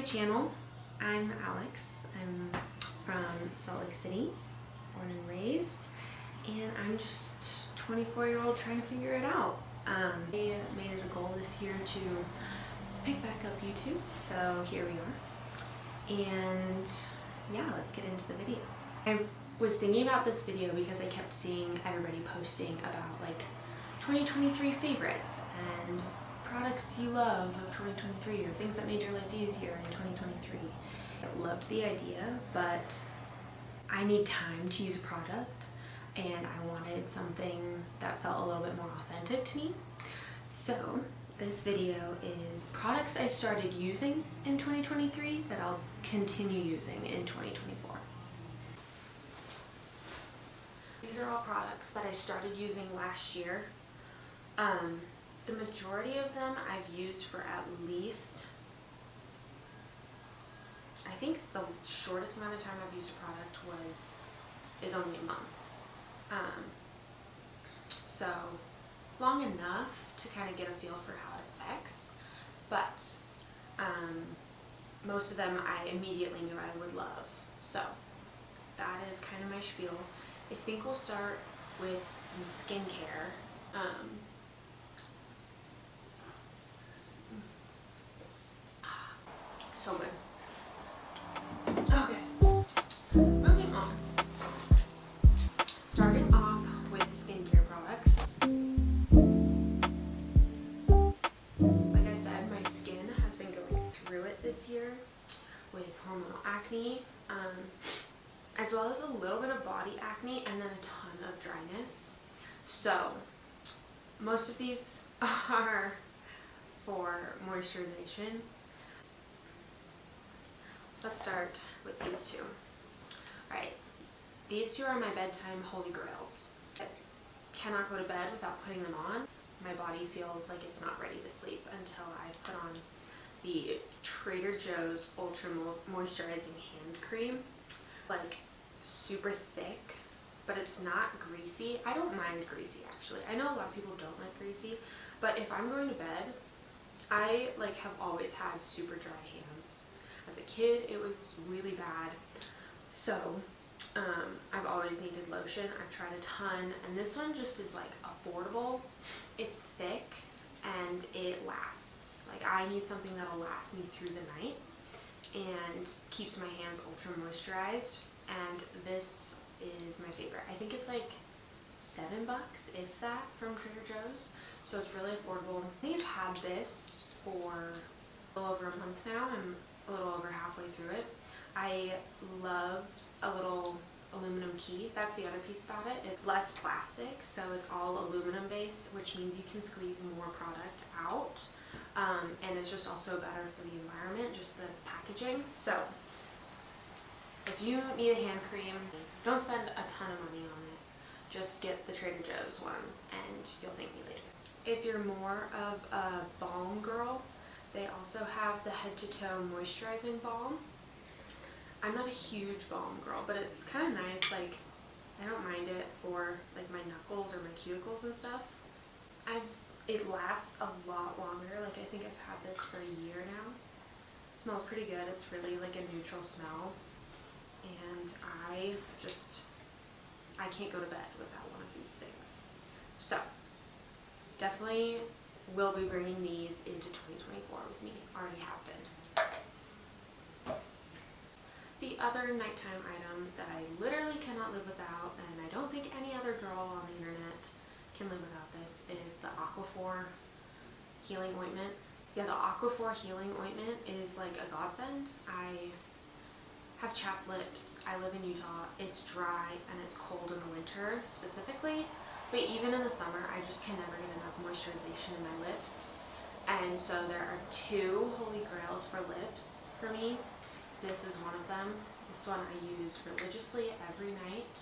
channel. I'm Alex. I'm from Salt Lake City, born and raised, and I'm just a 24-year-old trying to figure it out. I made it a goal this year to pick back up YouTube, so here we are. And yeah, let's get into the video. I was thinking about this video because I kept seeing everybody posting about like 2023 favorites and products you love of 2023 or things that made your life easier in 2023. I loved the idea, but I need time to use a product and I wanted something that felt a little bit more authentic to me. So this video is products I started using in 2023 that I'll continue using in 2024. These are all products that I started using last year. The majority of them I've used for at least, I think the shortest amount of time I've used a product is only a month. So long enough to kind of get a feel for how it affects, but most of them I immediately knew I would love. So that is kind of my spiel. I think we'll start with some skincare. So good. Okay, moving on. Starting off with skincare products. Like I said, my skin has been going through it this year with hormonal acne, as well as a little bit of body acne and then a ton of dryness. So most of these are for moisturization. Let's start with these two. Alright, these two are my bedtime holy grails. I cannot go to bed without putting them on. My body feels like it's not ready to sleep until I've put on the Trader Joe's Ultra Moisturizing Hand Cream. Like super thick, but it's not greasy. I don't mind greasy actually. I know a lot of people don't like greasy, but if I'm going to bed, I have always had super dry hands. As a kid, it was really bad. So I've always needed lotion. I've tried a ton, and this one just is like affordable. It's thick and it lasts. Like I need something that'll last me through the night and keeps my hands ultra moisturized. And this is my favorite. I think it's like $7, if that, from Trader Joe's. So it's really affordable. I think I've had this for a little over a month now. I'm a little over halfway through it. I love a little aluminum key. That's the other piece about it. It's less plastic, so it's all aluminum based, which means you can squeeze more product out. And it's just also better for the environment, just the packaging. So if you need a hand cream, don't spend a ton of money on it. Just get the Trader Joe's one and you'll thank me later. If you're more of a balm girl, they also have the head to toe moisturizing balm. I'm not a huge balm girl, but it's kind of nice. Like, I don't mind it for like my knuckles or my cuticles and stuff. It lasts a lot longer. Like I think I've had this for a year now. It smells pretty good. It's really like a neutral smell. And I can't go to bed without one of these things. So definitely will be bringing these into 2024 with me. Already have been. The other nighttime item that I literally cannot live without, and I don't think any other girl on the internet can live without this, is the Aquaphor Healing Ointment. Yeah, the Aquaphor Healing Ointment is like a godsend. I have chapped lips. I live in Utah. It's dry and it's cold in the winter specifically. But even in the summer, I just can never get enough moisturization in my lips. And so there are two holy grails for lips for me. This is one of them. This one I use religiously every night.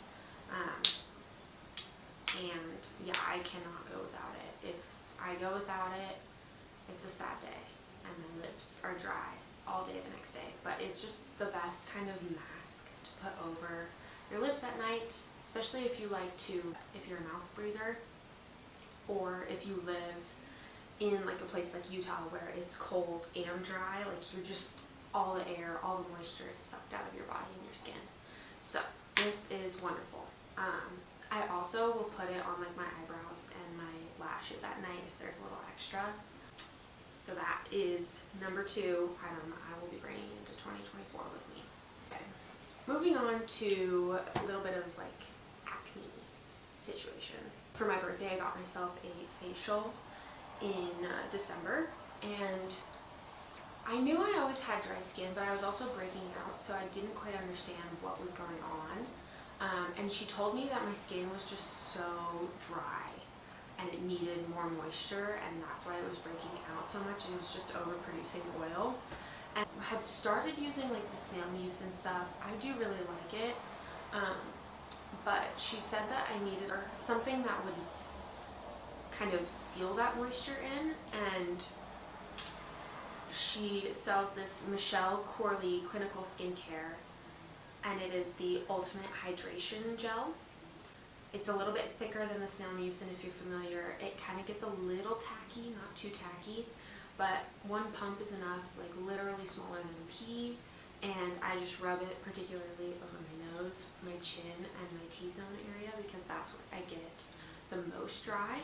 And yeah, I cannot go without it. If I go without it, it's a sad day. And my lips are dry all day the next day. But it's just the best kind of mask to put over your lips at night, especially if you if you're a mouth breather, or if you live in like a place like Utah where it's cold and dry, like you're just all the air, all the moisture is sucked out of your body and your skin. So this is wonderful. I also will put it on like my eyebrows and my lashes at night if there's a little extra. So that is number 2 item I will be bringing into 2024 with me. Okay. Moving on to a little bit of like acne situation. For my birthday, I got myself a facial in December, and I knew I always had dry skin, but I was also breaking out, so I didn't quite understand what was going on. And she told me that my skin was just so dry and it needed more moisture, and that's why it was breaking out so much, and it was just overproducing oil. And I had started using like the snail mucin stuff. I do really like it, but she said that I needed something that would kind of seal that moisture in, and she sells this Michelle Corley Clinical Skincare, and it is the Ultimate Hydration Gel. It's a little bit thicker than the snail mucin if you're familiar. It kind of gets a little tacky, not too tacky, but one pump is enough, like literally smaller than a pea, and I just rub it particularly over my nose, my chin, and my T-zone area because that's where I get the most dry.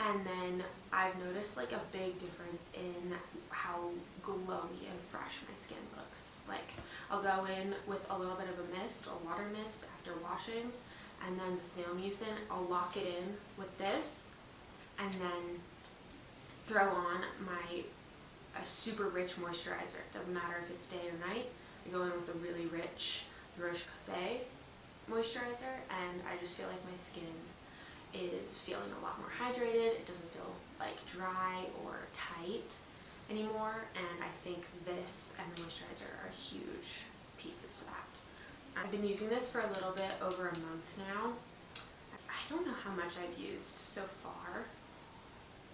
And then I've noticed like a big difference in how glowy and fresh my skin looks. Like I'll go in with a little bit of a mist or water mist after washing, and then the snail mucin, I'll lock it in with this, and then throw on a super rich moisturizer. It doesn't matter if it's day or night. I go in with a really rich Roche-Posay moisturizer, and I just feel like my skin is feeling a lot more hydrated. It doesn't feel like dry or tight anymore, and I think this and the moisturizer are huge pieces to that. I've been using this for a little bit over a month now. I don't know how much I've used so far,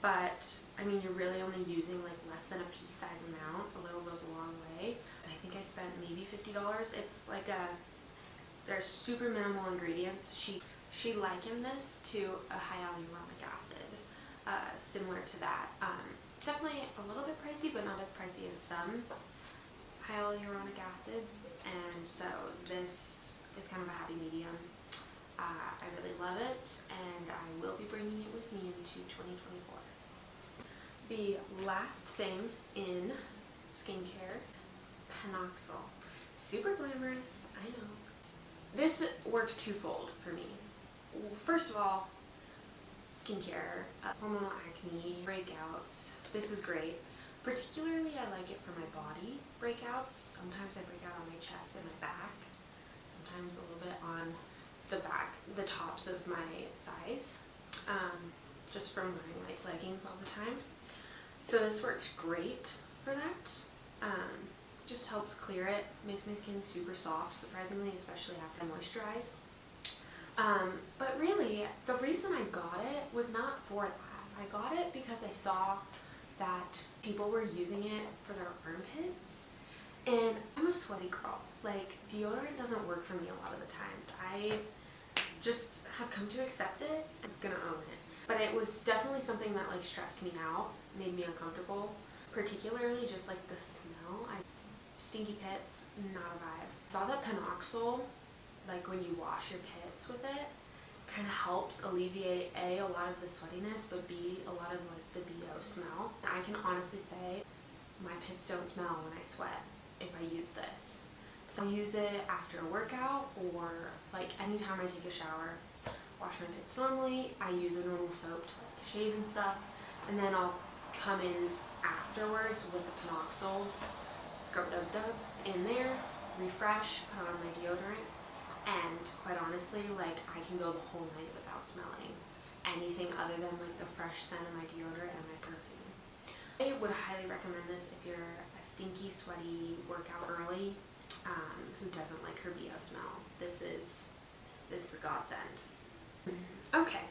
but I mean, you're really only using like less than a pea-size amount. A little goes a long way. I think I spent maybe $50. It's like there's super minimal ingredients. She likened this to a hyaluronic acid, similar to that. It's definitely a little bit pricey, but not as pricey as some hyaluronic acids, and so this is kind of a happy medium. I really love it, and I will be bringing it with me into 2024. The last thing in skincare, Panoxyl. Super glamorous, I know. This works twofold for me. First of all, skincare, hormonal acne, breakouts. This is great. Particularly, I like it for my body breakouts. Sometimes I break out on my chest and my back. Sometimes a little bit on the back, the tops of my thighs, just from wearing like leggings all the time. So this works great for that. Just helps clear it, makes my skin super soft, surprisingly, especially after I moisturize. But really, the reason I got it was not for that. I got it because I saw that people were using it for their armpits, and I'm a sweaty girl. Like, deodorant doesn't work for me a lot of the times. I just have come to accept it. I'm gonna own it. But it was definitely something that like stressed me out, made me uncomfortable, particularly just like the smell. Stinky pits, not a vibe. I saw that Panoxyl, like when you wash your pits with it, kind of helps alleviate A, a lot of the sweatiness, but B, a lot of like the BO smell. I can honestly say my pits don't smell when I sweat if I use this. So I use it after a workout, or like anytime I take a shower, wash my pits normally. I use a normal soap to like shave and stuff, and then I'll come in afterwards with the Panoxyl scrub-dub-dub in there, refresh, put on my deodorant, and quite honestly, like I can go the whole night without smelling anything other than like the fresh scent of my deodorant and my perfume. I would highly recommend this if you're a stinky, sweaty workout early who doesn't like her BO smell. This is a godsend. Okay,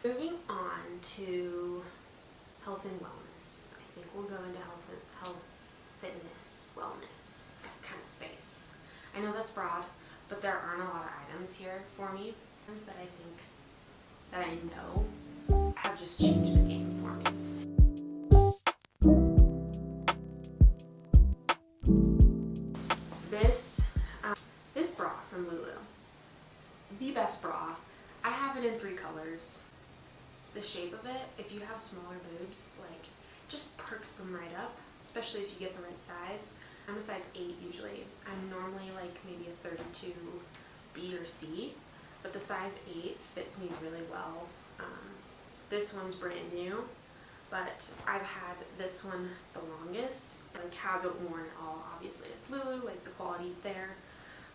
moving on to health and wellness. I think we'll go into health, fitness, wellness kind of space. I know that's broad, but there aren't a lot of items here for me. Items that I think, that I know have just changed the game for me. colors. The shape of it, if you have smaller boobs, like, just perks them right up, especially if you get the right size. I'm a size 8 usually. I'm normally like maybe a 32 B or C, but the size 8 fits me really well. This one's brand new, but I've had this one the longest. It like hasn't worn at all. Obviously it's Lulu, like the quality's there,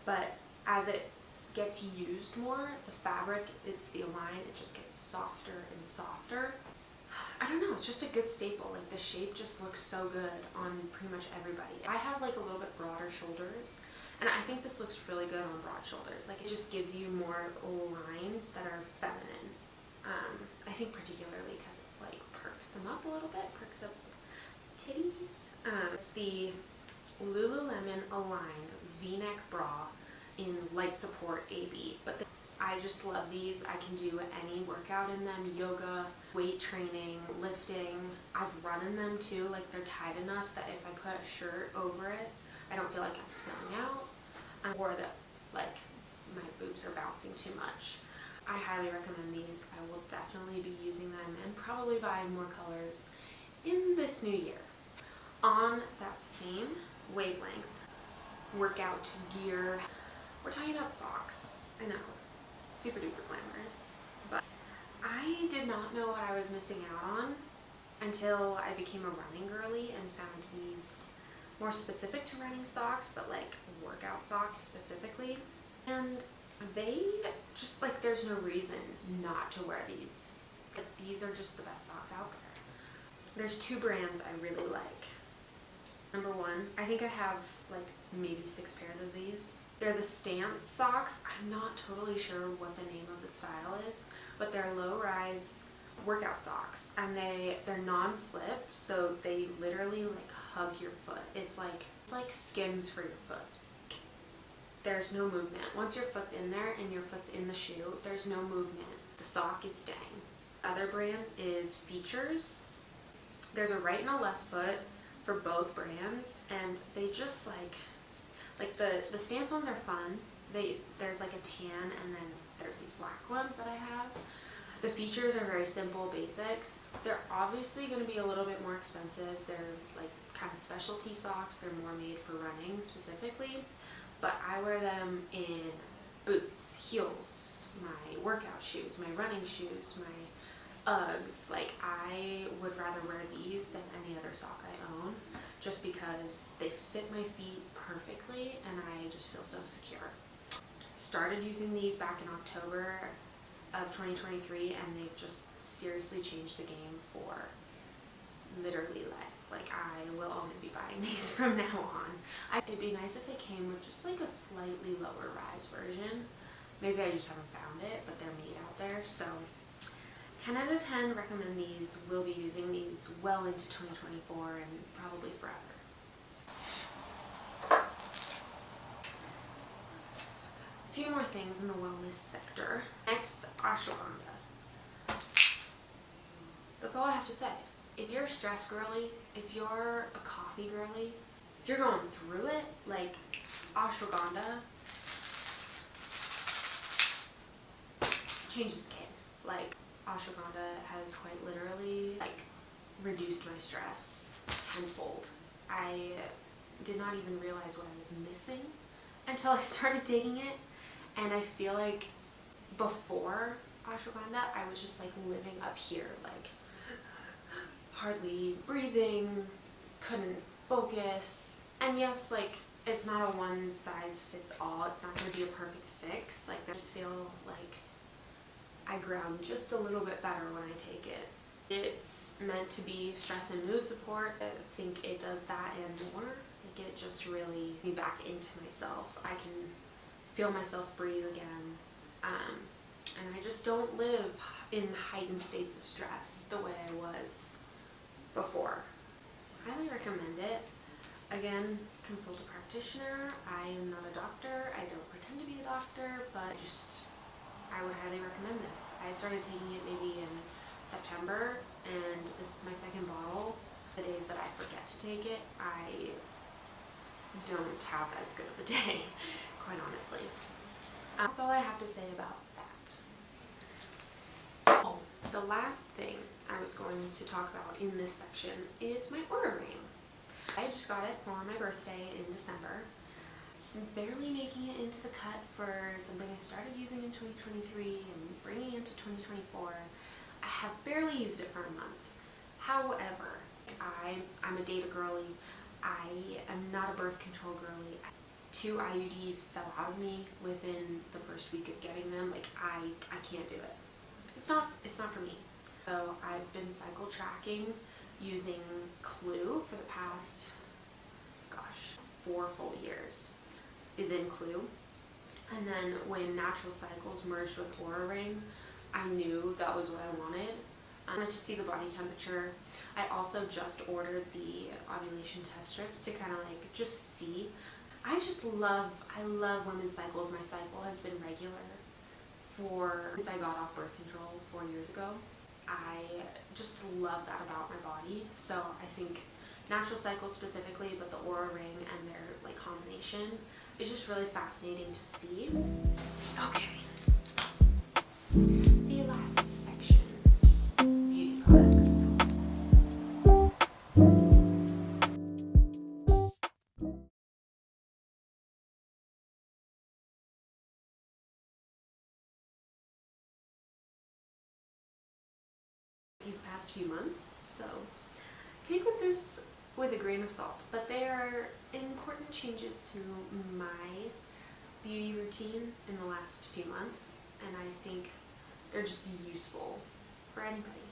but as it gets used more, the fabric, it's the Align, it just gets softer and softer. I don't know, it's just a good staple. Like the shape just looks so good on pretty much everybody. I have like a little bit broader shoulders, and I think this looks really good on broad shoulders. Like it just gives you more lines that are feminine. I think particularly because it like perks them up a little bit, perks up titties. It's the Lululemon Align V-neck bra in light support AB, but I just love these. I can do any workout in them, yoga, weight training, lifting. I've run in them too, like they're tight enough that if I put a shirt over it, I don't feel like I'm spilling out, or that like my boobs are bouncing too much. I highly recommend these. I will definitely be using them and probably buying more colors in this new year. On that same wavelength, workout gear, we're talking about socks. I know, super duper glamorous, but I did not know what I was missing out on until I became a running girly and found these more specific to running socks, but like workout socks specifically. And they just like, there's no reason not to wear these. These are just the best socks out there. There's two brands I really like. Number one, I think I have like maybe 6 pairs of these. They're the Stance socks. I'm not totally sure what the name of the style is, but they're low-rise workout socks, and they're non-slip, so they literally like hug your foot. It's like Skims for your foot. There's no movement. Once your foot's in there and your foot's in the shoe, there's no movement. The sock is staying. Other brand is Features. There's a right and a left foot for both brands, and they just like the Stance ones are fun. There's like a tan, and then there's these black ones that I have. The Features are very simple basics. They're obviously going to be a little bit more expensive. They're like kind of specialty socks. They're more made for running specifically, but I wear them in boots, heels, my workout shoes, my running shoes, my Uggs. Like, I would rather wear these than any other sock I own, just because they fit my feet perfectly and I just feel so secure. Started using these back in October of 2023, and they've just seriously changed the game for literally life. Like, I will only be buying these from now on. It'd be nice if they came with just like a slightly lower rise version. Maybe I just haven't found it, but they're made out there. So 10 out of 10 recommend these. We'll be using these well into 2024 and probably forever. A few more things in the wellness sector. Next, ashwagandha. That's all I have to say. If you're a stress girly, if you're a coffee girly, if you're going through it, like, ashwagandha changes the game. Like, ashwagandha has quite literally like reduced my stress tenfold. I did not even realize what I was missing until I started taking it, and I feel like before ashwagandha I was just like living up here, like hardly breathing, couldn't focus. And yes, like, it's not a one size fits all. It's not going to be a perfect fix. Like, I just feel like I ground just a little bit better when I take it. It's meant to be stress and mood support. I think it does that and more. Like, it just really me back into myself. I can feel myself breathe again. And I just don't live in heightened states of stress the way I was before. Highly recommend it. Again, consult a practitioner. I am not a doctor. I don't pretend to be a doctor, but I would highly recommend this. I started taking it maybe in September, and this is my second bottle. The days that I forget to take it, I don't have as good of a day, quite honestly. That's all I have to say about that. The last thing I was going to talk about in this section is my Oura ring. I just got it for my birthday in December. It's barely making it into the cut for something I started using in 2023 and bringing into 2024. I have barely used it for a month. However, I'm a data girly. I am not a birth control girly. 2 IUDs fell out of me within the first week of getting them. Like I can't do it. It's not for me. So I've been cycle tracking using Clue for the past, 4 full years is in Clue. And then when Natural Cycles merged with Oura Ring, I knew that was what I wanted. I wanted to see the body temperature. I also just ordered the ovulation test strips to kind of like just see. I love women's cycles. My cycle has been regular since I got off birth control 4 years ago. I just love that about my body. So I think Natural Cycles specifically, but the Oura Ring and their like combination is just really fascinating to see. Okay. The last section, beauty products. These past few months, so take with this with a grain of salt, but they are important changes to my beauty routine in the last few months, and I think they're just useful for anybody.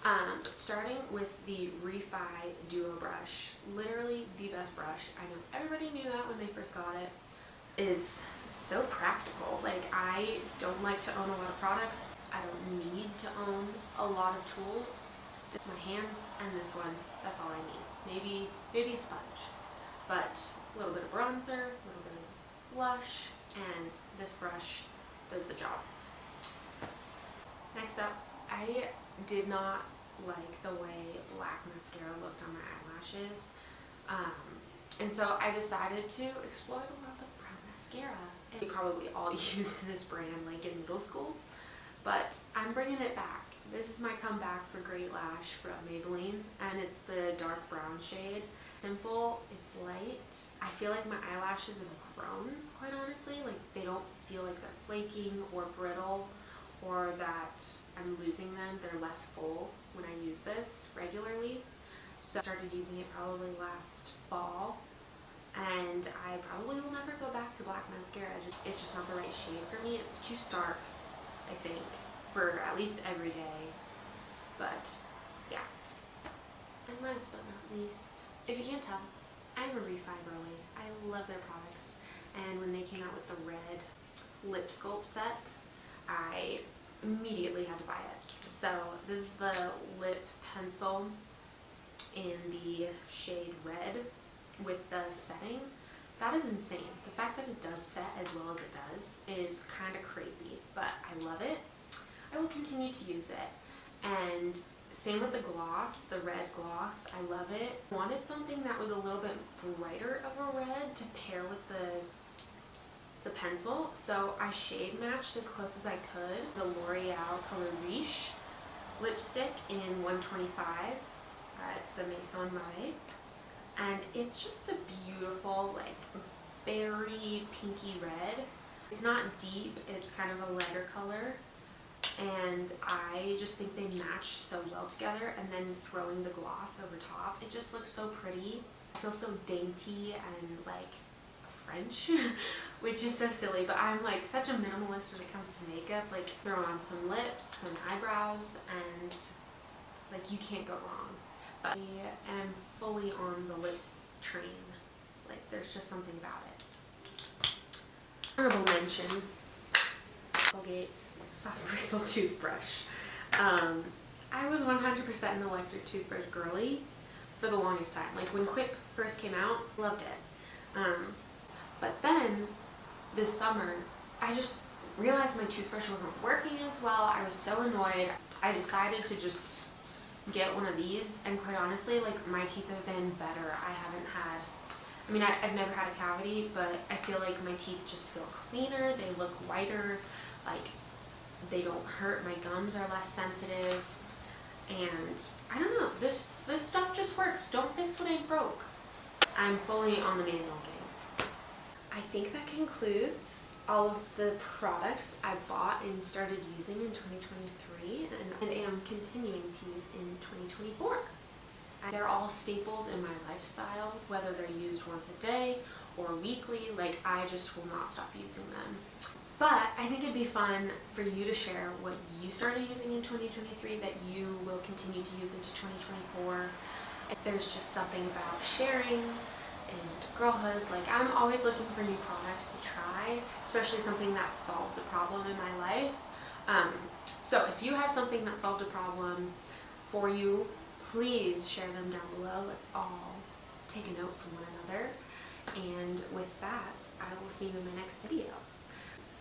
But starting with the Refi Duo brush, literally the best brush. I know everybody knew that when they first got it. Is so practical. Like, I don't like to own a lot of products. I don't need to own a lot of tools. My hands and this one, that's all I need. Maybe a sponge, but a little bit of bronzer, a little bit of blush, and this brush does the job. Next up, I did not like the way black mascara looked on my eyelashes, and so I decided to explore the world of brown mascara. And we probably all used this brand like in middle school, but I'm bringing it back. This is my comeback for Great Lash from Maybelline, and it's the dark brown shade. Simple, it's light. I feel like my eyelashes have grown, quite honestly. Like, they don't feel like they're flaking or brittle, or that I'm losing them. They're less full when I use this regularly. So I started using it probably last fall, and I probably will never go back to black mascara. It's just not the right shade for me. It's too stark, I think, for at least every day. But yeah. And last but not least, if you can't tell, I'm a Refi girly. I love their products, and when they came out with the red lip sculpt set, I immediately had to buy it. So this is the lip pencil in the shade red with the setting. That is insane. The fact that it does set as well as it does is kind of crazy, but I love it. I will continue to use it. And same with the gloss, the red gloss. I love it. I wanted something that was a little bit brighter of a red to pair with the pencil, so I shade matched as close as I could. The L'Oreal Color Riche lipstick in 125. It's the Maison Marée. And it's just a beautiful, like, berry pinky red. It's not deep, it's kind of a lighter color. And I just think they match so well together, and then throwing the gloss over top, it just looks so pretty. I feel so dainty and like French, which is so silly, but I'm like such a minimalist when it comes to makeup. Like, throw on some lips, some eyebrows, and like you can't go wrong. But I am fully on the lip train. Like, there's just something about it. Honorable mention, Colgate soft bristle toothbrush. I was 100% an electric toothbrush girly for the longest time. Like, when Quip first came out, loved it. But then this summer, I just realized my toothbrush wasn't working as well. I was so annoyed. I decided to just get one of these, and quite honestly, like, my teeth have been better. I've never had a cavity, but I feel like my teeth just feel cleaner. They look whiter. Like, They don't hurt. My gums are less sensitive. And I don't know, this stuff just works. Don't fix what ain't broke. I'm fully on the manual game. I think that concludes all of the products I bought and started using in 2023 and am continuing to use in 2024. They're all staples in my lifestyle, whether they're used once a day or weekly. Like, I just will not stop using them. But I think it'd be fun for you to share what you started using in 2023 that you will continue to use into 2024. If there's just something about sharing and girlhood, like, I'm always looking for new products to try, especially something that solves a problem in my life. So if you have something that solved a problem for you, please share them down below. Let's all take a note from one another. And with that, I will see you in my next video.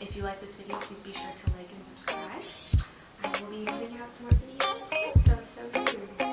If you like this video, please be sure to like and subscribe. I will be putting out some more videos so soon.